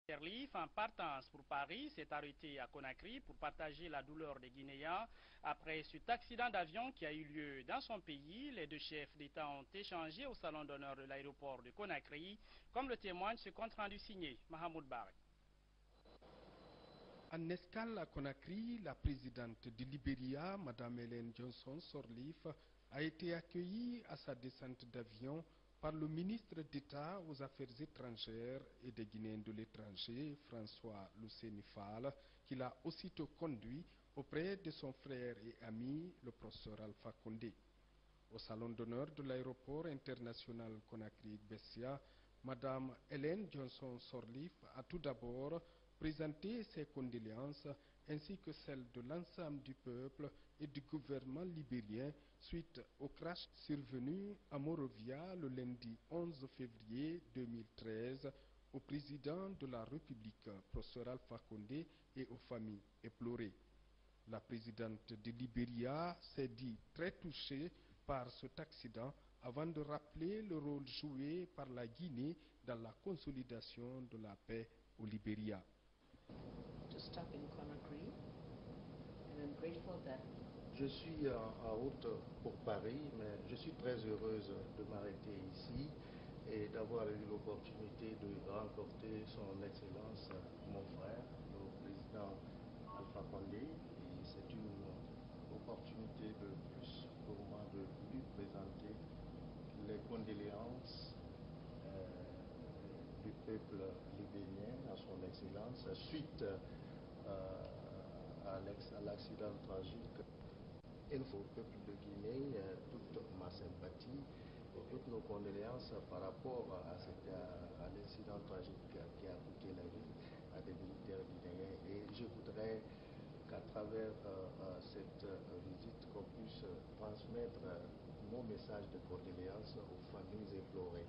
Airleaf, en partance pour Paris, s'est arrêté à Conakry pour partager la douleur des Guinéens. Après cet accident d'avion qui a eu lieu dans son pays, les deux chefs d'État ont échangé au salon d'honneur de l'aéroport de Conakry, comme le témoigne ce compte rendu signé Mahamoud Barek. En escale à Conakry, la présidente du Libéria, Mme Ellen Johnson Sirleaf, a été accueillie à sa descente d'avion par le ministre d'État aux Affaires étrangères et des Guinéens de l'étranger, François Luceni Fall, qui l'a aussitôt conduit auprès de son frère et ami, le professeur Alpha Condé. Au salon d'honneur de l'aéroport international Conakry-Bessia, Mme Ellen Johnson Sirleaf a tout d'abord présenté ses condoléances ainsi que celles de l'ensemble du peuple et du gouvernement libérien suite au crash survenu à Monrovia le lundi 11 février 2013 au président de la République, professeur Alpha Condé, et aux familles éplorées. La présidente du Libéria s'est dit très touchée par cet accident avant de rappeler le rôle joué par la Guinée dans la consolidation de la paix au Libéria. Je suis en route pour Paris, mais je suis très heureuse de m'arrêter ici et d'avoir eu l'opportunité de rencontrer son Excellence, mon frère, le président Alpha Condé. C'est une opportunité de plus pour moi de lui présenter les condoléances du peuple libérien à son Excellence suite à l'accident tragique. Il faut au peuple de Guinée toute ma sympathie et toutes nos condoléances par rapport à l'incident tragique qui a coûté la vie à des militaires guinéens. Et je voudrais qu'à travers cette visite, qu'on puisse transmettre mon message de condoléances aux familles éplorées.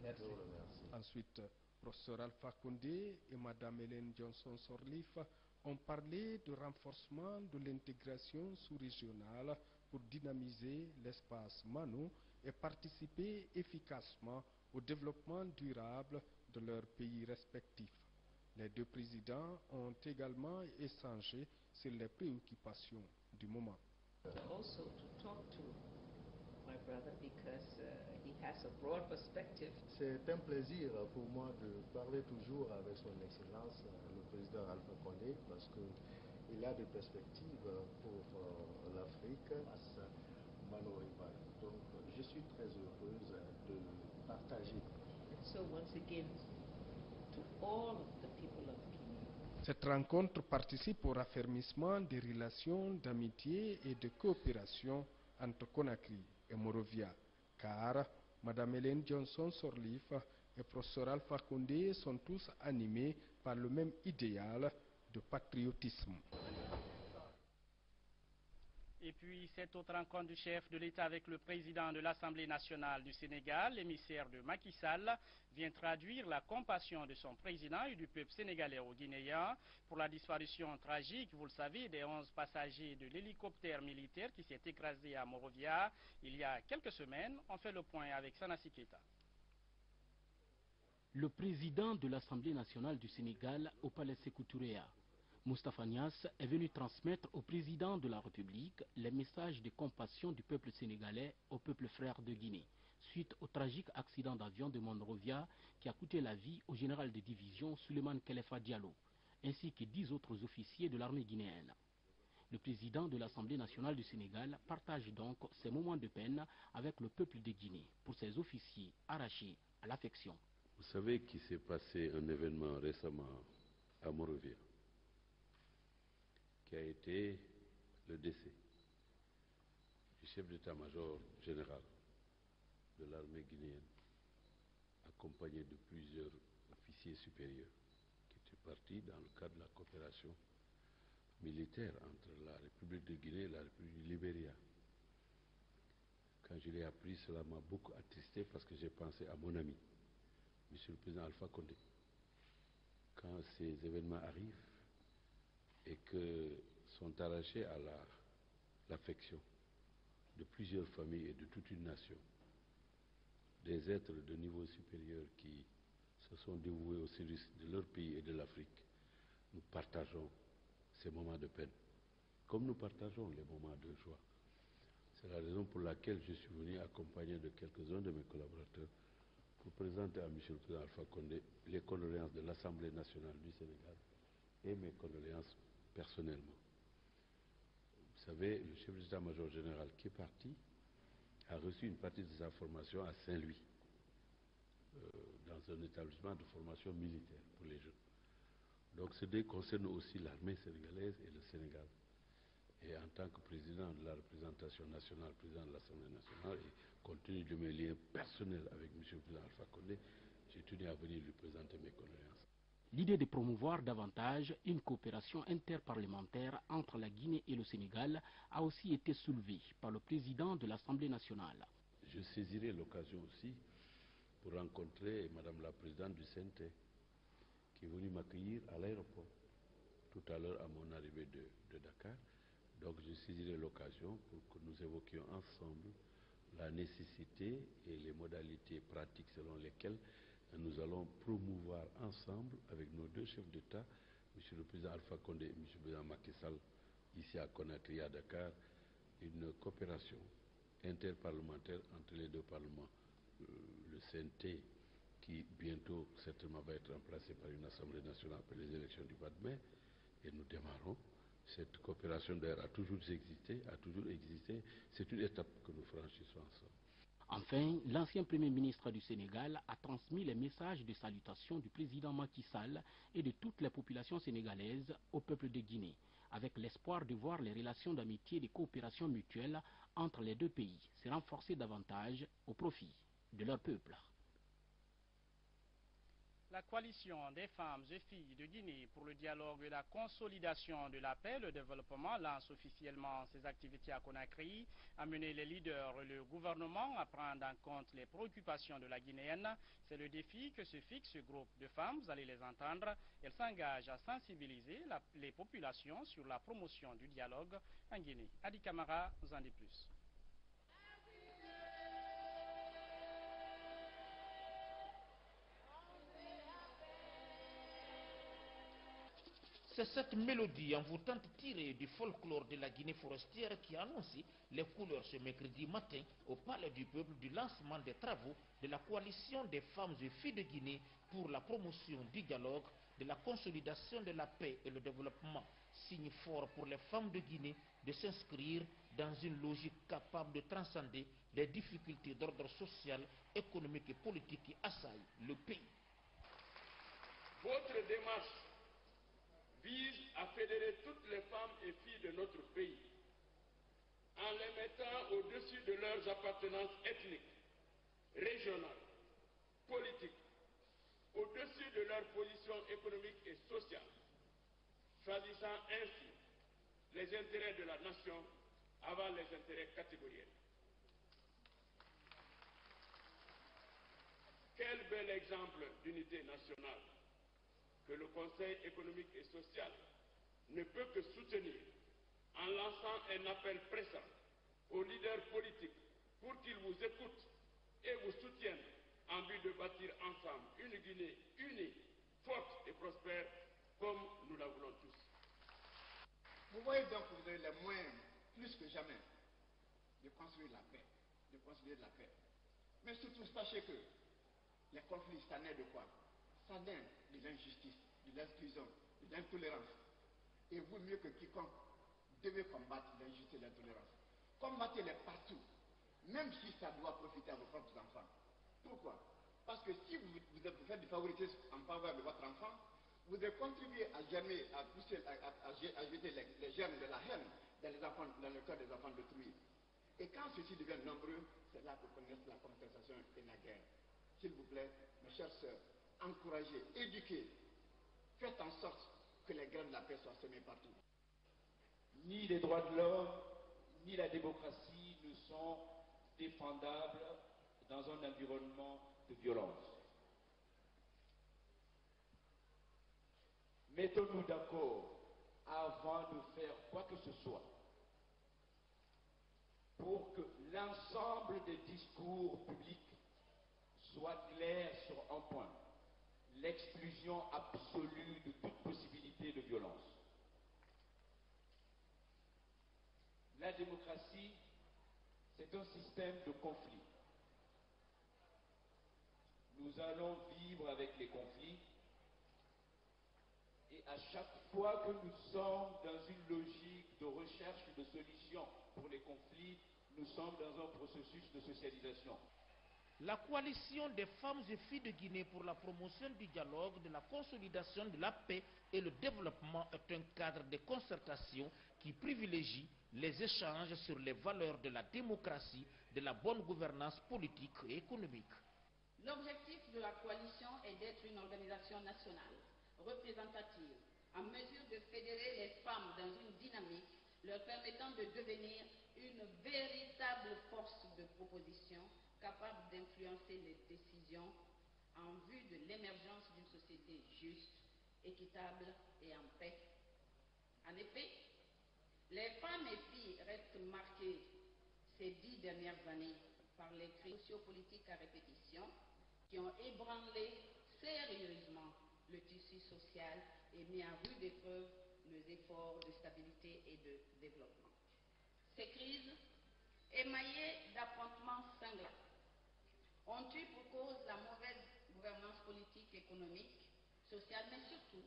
Merci. Ensuite, professeur Alpha Condé et Mme Ellen Johnson Sirleaf ont parlé de renforcement de l'intégration sous-régionale pour dynamiser l'espace Mano et participer efficacement au développement durable de leurs pays respectifs. Les deux présidents ont également échangé sur les préoccupations du moment. C'est un plaisir pour moi de parler toujours avec son Excellence, le président Alpha Condé, parce qu'il a des perspectives pour l'Afrique à Mano Rival. Donc je suis très heureuse de partager. Cette rencontre participe au raffermissement des relations d'amitié et de coopération entre Conakry et Monrovia, car Mme Ellen Johnson Sirleaf et professeur Alpha Condé sont tous animés par le même idéal de patriotisme. Et puis, cette autre rencontre du chef de l'État avec le président de l'Assemblée nationale du Sénégal, l'émissaire de Macky Sall, vient traduire la compassion de son président et du peuple sénégalais aux Guinéens pour la disparition tragique, vous le savez, des 11 passagers de l'hélicoptère militaire qui s'est écrasé à Monrovia il y a quelques semaines. On fait le point avec Sanassi Keita. Le président de l'Assemblée nationale du Sénégal au palais Sékou Touréa, Moustapha Niasse, est venu transmettre au président de la République les messages de compassion du peuple sénégalais au peuple frère de Guinée, suite au tragique accident d'avion de Monrovia qui a coûté la vie au général de division Souleymane Kelefa Diallo, ainsi que 10 autres officiers de l'armée guinéenne. Le président de l'Assemblée nationale du Sénégal partage donc ces moments de peine avec le peuple de Guinée pour ces officiers arrachés à l'affection. Vous savez qu'il s'est passé un événement récemment à Monrovia, qui a été le décès du chef d'état-major général de l'armée guinéenne, accompagné de plusieurs officiers supérieurs qui étaient partis dans le cadre de la coopération militaire entre la République de Guinée et la République du Libéria. Quand je l'ai appris, cela m'a beaucoup attristé parce que j'ai pensé à mon ami, Monsieur le Président Alpha Condé. Quand ces événements arrivent et que sont arrachés à l'affection de plusieurs familles et de toute une nation, des êtres de niveau supérieur qui se sont dévoués au service de leur pays et de l'Afrique, nous partageons ces moments de peine, comme nous partageons les moments de joie. C'est la raison pour laquelle je suis venu accompagné de quelques-uns de mes collaborateurs pour présenter à M. le Président Alpha Condé les condoléances de l'Assemblée nationale du Sénégal et mes condoléances personnellement. Vous savez, le chef d'état-major général qui est parti a reçu une partie de sa formation à Saint-Louis, dans un établissement de formation militaire pour les jeunes. Donc ce dé concerne aussi l'armée sénégalaise et le Sénégal. Et en tant que président de la représentation nationale, président de l'Assemblée nationale, et compte tenu de mes liens personnels avec M. le Président Alpha Condé, j'ai tenu à venir lui présenter mes condoléances. L'idée de promouvoir davantage une coopération interparlementaire entre la Guinée et le Sénégal a aussi été soulevée par le président de l'Assemblée nationale. Je saisirai l'occasion aussi pour rencontrer Madame la présidente du CNT, qui est venue m'accueillir à l'aéroport tout à l'heure à mon arrivée de Dakar. Donc je saisirai l'occasion pour que nous évoquions ensemble la nécessité et les modalités pratiques selon lesquelles nous allons promouvoir ensemble avec nos deux chefs d'État, M. le Président Alpha Condé et M. le Président Macky Sall, ici à Conakry, à Dakar, une coopération interparlementaire entre les deux parlements. Le CNT, qui bientôt certainement va être remplacé par une Assemblée nationale pour les élections du mois de mai, et nous démarrons. Cette coopération d'ailleurs a toujours existé, c'est une étape que nous franchissons ensemble. Enfin, l'ancien Premier ministre du Sénégal a transmis les messages de salutation du président Macky Sall et de toute la population sénégalaise au peuple de Guinée, avec l'espoir de voir les relations d'amitié et de coopération mutuelle entre les deux pays se renforcer davantage au profit de leur peuple. La coalition des femmes et filles de Guinée pour le dialogue et la consolidation de la paix et le développement lance officiellement ses activités à Conakry, a mené les leaders et le gouvernement à prendre en compte les préoccupations de la Guinéenne. C'est le défi que se fixe ce groupe de femmes, vous allez les entendre. Elles s'engagent à sensibiliser les populations sur la promotion du dialogue en Guinée. Adi Camara nous en dit plus. C'est cette mélodie envoûtante tirée du folklore de la Guinée forestière qui annonce les couleurs ce mercredi matin au Palais du Peuple du lancement des travaux de la coalition des femmes et filles de Guinée pour la promotion du dialogue, de la consolidation de la paix et le développement. Signe fort pour les femmes de Guinée de s'inscrire dans une logique capable de transcender les difficultés d'ordre social, économique et politique qui assaillent le pays. Votre démarche vise à fédérer toutes les femmes et filles de notre pays en les mettant au-dessus de leurs appartenances ethniques, régionales, politiques, au-dessus de leurs positions économiques et sociales, choisissant ainsi les intérêts de la nation avant les intérêts catégoriels. Quel bel exemple d'unité nationale que le Conseil économique et social ne peut que soutenir en lançant un appel pressant aux leaders politiques pour qu'ils vous écoutent et vous soutiennent en vue de bâtir ensemble une Guinée unie, forte et prospère comme nous la voulons tous. Vous voyez donc que vous avez les moyens, plus que jamais, de construire la paix, de construire la paix. Mais surtout, sachez que les conflits, ça naît de quoi? Ça naît de l'injustice, de l'exclusion, de l'intolérance. Et vous, mieux que quiconque, devez combattre l'injustice et l'intolérance. Combattez-les partout, même si ça doit profiter à vos propres enfants. Pourquoi? Parce que si vous faites du favoritisme en faveur de votre enfant, vous devez contribuer à germer, à pousser, à jeter les germes de la haine dans le cœur des enfants d'autrui. Et quand ceux-ci deviennent nombreux, c'est là que connaissent la contestation et la guerre. S'il vous plaît, mes chères sœurs, encouragez, éduquez, faites en sorte que les graines de la paix soient semées partout. Ni les droits de l'homme, ni la démocratie ne sont défendables dans un environnement de violence. Mettons-nous d'accord avant de faire quoi que ce soit pour que l'ensemble des discours publics soient clairs sur un point. l'exclusion absolue de toute possibilité de violence. La démocratie, c'est un système de conflit. Nous allons vivre avec les conflits et à chaque fois que nous sommes dans une logique de recherche de solutions pour les conflits, nous sommes dans un processus de socialisation. La coalition des femmes et filles de Guinée pour la promotion du dialogue, de la consolidation de la paix et le développement est un cadre de concertation qui privilégie les échanges sur les valeurs de la démocratie, de la bonne gouvernance politique et économique. L'objectif de la coalition est d'être une organisation nationale, représentative, en mesure de fédérer les femmes dans une dynamique leur permettant de devenir une véritable force de proposition capable d'influencer les décisions en vue de l'émergence d'une société juste, équitable et en paix. En effet, les femmes et filles restent marquées ces 10 dernières années par les crises sociopolitiques à répétition qui ont ébranlé sérieusement le tissu social et mis à rude épreuve nos efforts de stabilité et de développement. Ces crises, émaillées d'affrontements sanglants, ont eu pour cause la mauvaise gouvernance politique, économique, sociale, mais surtout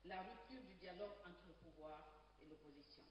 la rupture du dialogue entre le pouvoir et l'opposition.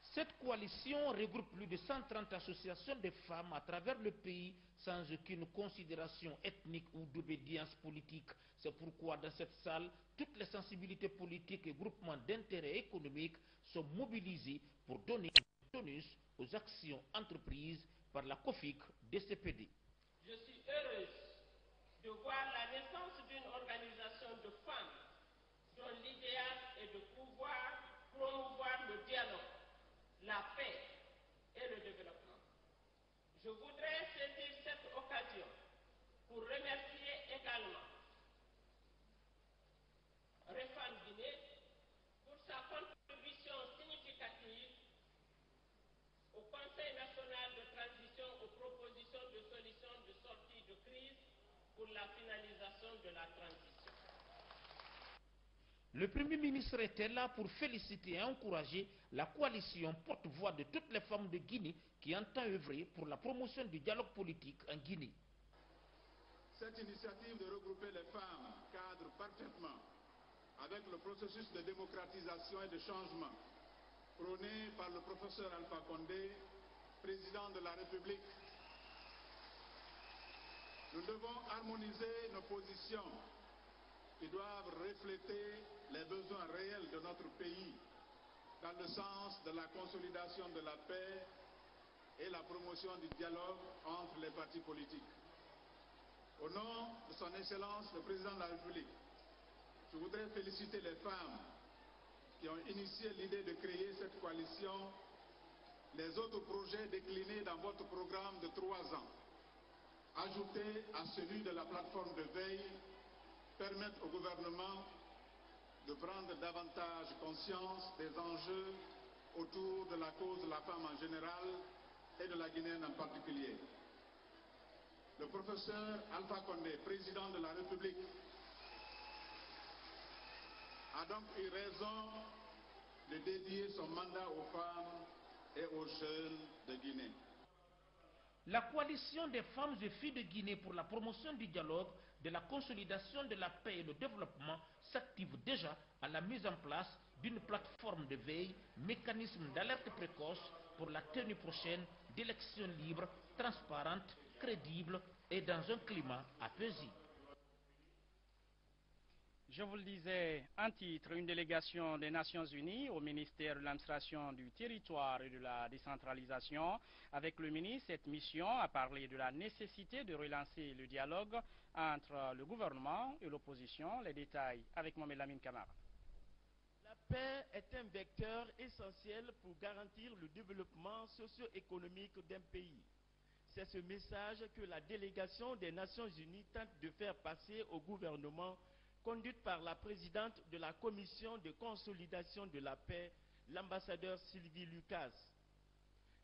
Cette coalition regroupe plus de 130 associations de femmes à travers le pays sans aucune considération ethnique ou d'obédience politique. C'est pourquoi dans cette salle, toutes les sensibilités politiques et groupements d'intérêt économique sont mobilisés pour donner tonus aux actions entreprises par la COFIC DCPD. Je suis heureuse de voir la naissance d'une organisation de femmes dont l'idéal est de pouvoir promouvoir le dialogue, la paix et le développement. Je voudrais saisir cette occasion pour remercier également Refane Guinée pour sa contribution significative au Conseil national de transition aux propositions de solutions de sortie de crise pour la finalisation de la transition. Le Premier ministre était là pour féliciter et encourager la coalition porte-voix de toutes les femmes de Guinée qui entend œuvrer pour la promotion du dialogue politique en Guinée. Cette initiative de regrouper les femmes cadre parfaitement avec le processus de démocratisation et de changement prôné par le professeur Alpha Condé, président de la République. Nous devons harmoniser nos positions qui doivent refléter les besoins réels de notre pays dans le sens de la consolidation de la paix et la promotion du dialogue entre les partis politiques. Au nom de son Excellence le Président de la République, je voudrais féliciter les femmes qui ont initié l'idée de créer cette coalition, les autres projets déclinés dans votre programme de 3 ans, ajoutés à celui de la plateforme de veille, permettent au gouvernement de prendre davantage conscience des enjeux autour de la cause de la femme en général et de la Guinéenne en particulier. Le professeur Alpha Condé, président de la République, a donc eu raison de dédier son mandat aux femmes et aux jeunes de Guinée. La coalition des femmes et filles de Guinée pour la promotion du dialogue, de la consolidation de la paix et le développement s'active déjà à la mise en place d'une plateforme de veille, mécanisme d'alerte précoce pour la tenue prochaine d'élections libres, transparentes, crédibles et dans un climat apaisé. Je vous le disais, en titre, une délégation des Nations Unies au ministère de l'administration du territoire et de la décentralisation. Avec le ministre, cette mission a parlé de la nécessité de relancer le dialogue entre le gouvernement et l'opposition. Les détails avec Mohamed Lamine Camara. La paix est un vecteur essentiel pour garantir le développement socio-économique d'un pays. C'est ce message que la délégation des Nations Unies tente de faire passer au gouvernement, conduite par la présidente de la Commission de consolidation de la paix, l'ambassadeur Sylvie Lucas.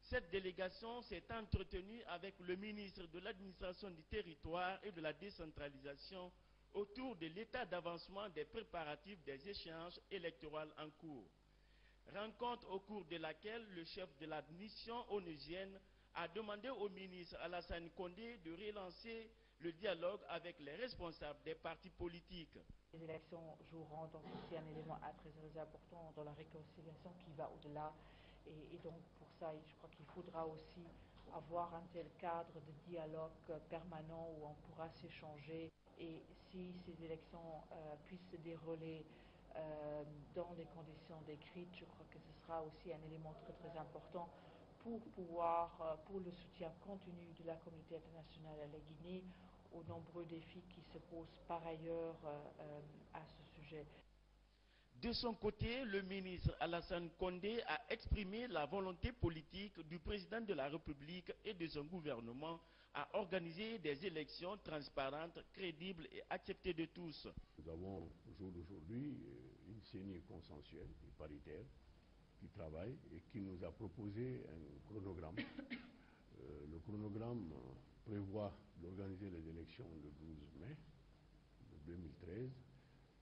Cette délégation s'est entretenue avec le ministre de l'administration du territoire et de la décentralisation autour de l'état d'avancement des préparatifs des échéances électorales en cours. Rencontre au cours de laquelle le chef de la mission onusienne a demandé au ministre Alassane Condé de relancer le dialogue avec les responsables des partis politiques. Les élections joueront donc aussi un élément très important dans la réconciliation qui va au-delà. Et donc pour ça, je crois qu'il faudra aussi avoir un tel cadre de dialogue permanent où on pourra s'échanger. Et si ces élections puissent se dérouler dans les conditions décrites, je crois que ce sera aussi un élément très important pour le soutien continu de la communauté internationale à la Guinée aux nombreux défis qui se posent par ailleurs à ce sujet. De son côté, le ministre Alassane Condé a exprimé la volonté politique du président de la République et de son gouvernement à organiser des élections transparentes, crédibles et acceptées de tous. Nous avons au jour d'aujourd'hui une CENI consensuelle et paritaire qui travaille et qui nous a proposé un chronogramme. Le chronogramme prévoit d'organiser les élections le 12 mai 2013.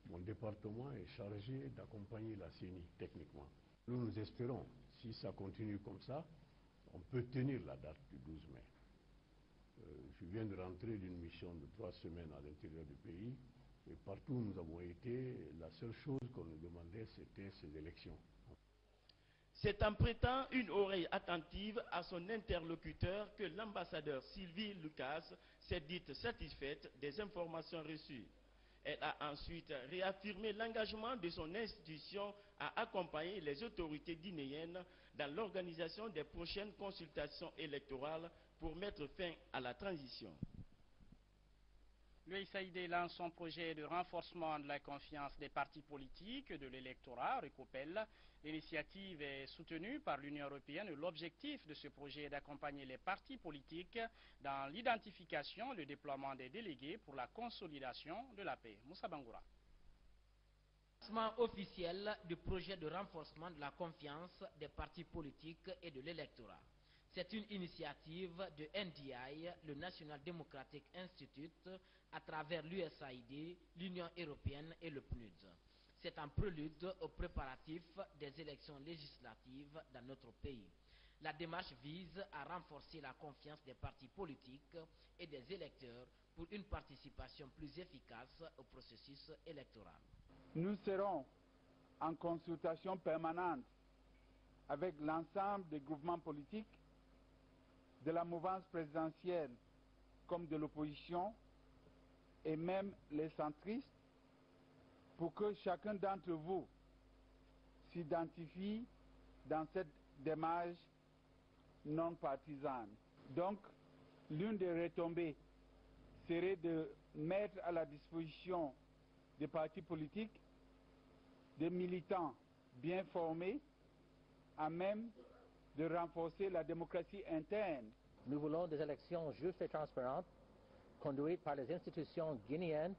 Mon département est chargé d'accompagner la CENI techniquement. Nous espérons, si ça continue comme ça, on peut tenir la date du 12 mai. Je viens de rentrer d'une mission de 3 semaines à l'intérieur du pays et partout où nous avons été, la seule chose qu'on nous demandait, c'était ces élections. C'est en prêtant une oreille attentive à son interlocuteur que l'ambassadeur Sylvie Lucas s'est dite satisfaite des informations reçues. Elle a ensuite réaffirmé l'engagement de son institution à accompagner les autorités guinéennes dans l'organisation des prochaines consultations électorales pour mettre fin à la transition. L'USAID lance son projet de renforcement de la confiance des partis politiques de l'électorat, RECOPEL. L'initiative est soutenue par l'Union européenne. L'objectif de ce projet est d'accompagner les partis politiques dans l'identification et le déploiement des délégués pour la consolidation de la paix. Moussa Bangoura. Lancement officiel du projet de renforcement de la confiance des partis politiques et de l'électorat. C'est une initiative de NDI, le National Democratic Institute, à travers l'USAID, l'Union européenne et le PNUD. C'est un prélude aux préparatifs des élections législatives dans notre pays. La démarche vise à renforcer la confiance des partis politiques et des électeurs pour une participation plus efficace au processus électoral. Nous serons en consultation permanente avec l'ensemble des groupements politiques, de la mouvance présidentielle comme de l'opposition et même les centristes pour que chacun d'entre vous s'identifie dans cette démarche non partisane. Donc, l'une des retombées serait de mettre à la disposition des partis politiques des militants bien formés à même de renforcer la démocratie interne. Nous voulons des élections justes et transparentes, conduites par les institutions guinéennes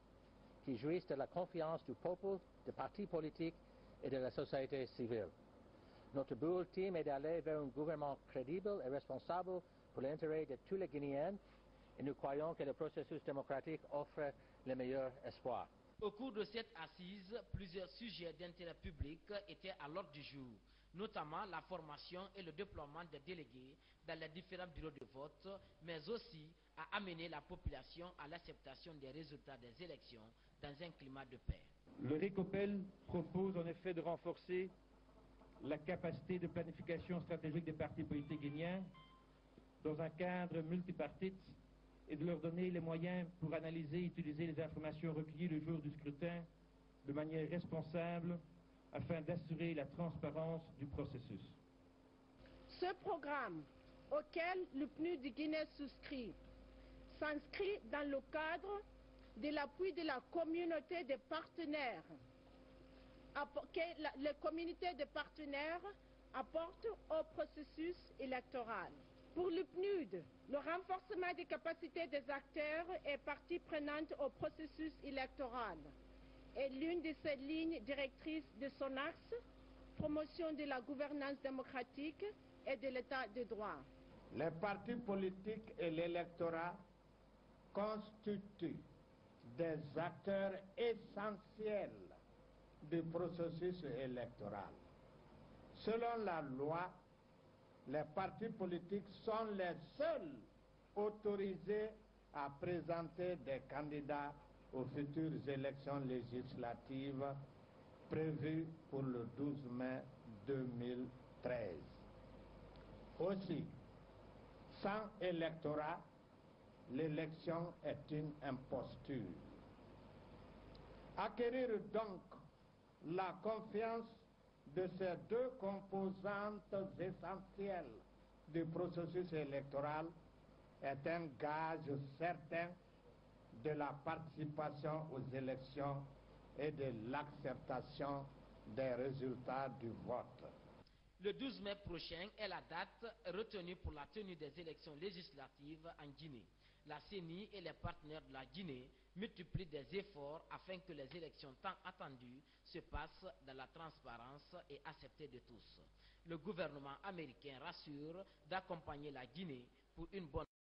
qui jouissent de la confiance du peuple, des partis politiques et de la société civile. Notre but ultime est d'aller vers un gouvernement crédible et responsable pour l'intérêt de tous les Guinéens et nous croyons que le processus démocratique offre les meilleurs espoirs. Au cours de cette assise, plusieurs sujets d'intérêt public étaient à l'ordre du jour, notamment la formation et le déploiement des délégués dans les différents bureaux de vote, mais aussi à amener la population à l'acceptation des résultats des élections dans un climat de paix. Le RECOPEL propose en effet de renforcer la capacité de planification stratégique des partis politiques guinéens dans un cadre multipartite et de leur donner les moyens pour analyser et utiliser les informations recueillies le jour du scrutin de manière responsable afin d'assurer la transparence du processus. Ce programme, auquel le PNUD Guinée souscrit, s'inscrit dans le cadre de l'appui de la communauté des partenaires, que les communautés de partenaires apportent au processus électoral. Pour le PNUD, le renforcement des capacités des acteurs et parties prenantes au processus électoral est l'une de ses lignes directrices de son axe, promotion de la gouvernance démocratique et de l'état de droit. Les partis politiques et l'électorat constituent des acteurs essentiels du processus électoral. Selon la loi, les partis politiques sont les seuls autorisés à présenter des candidats aux futures élections législatives prévues pour le 12 mai 2013. Aussi, sans électorat, l'élection est une imposture. Acquérir donc la confiance de ces deux composantes essentielles du processus électoral est un gage certain de la participation aux élections et de l'acceptation des résultats du vote. Le 12 mai prochain est la date retenue pour la tenue des élections législatives en Guinée. La CENI et les partenaires de la Guinée multiplient des efforts afin que les élections tant attendues se passent dans la transparence et acceptées de tous. Le gouvernement américain rassure d'accompagner la Guinée pour une bonne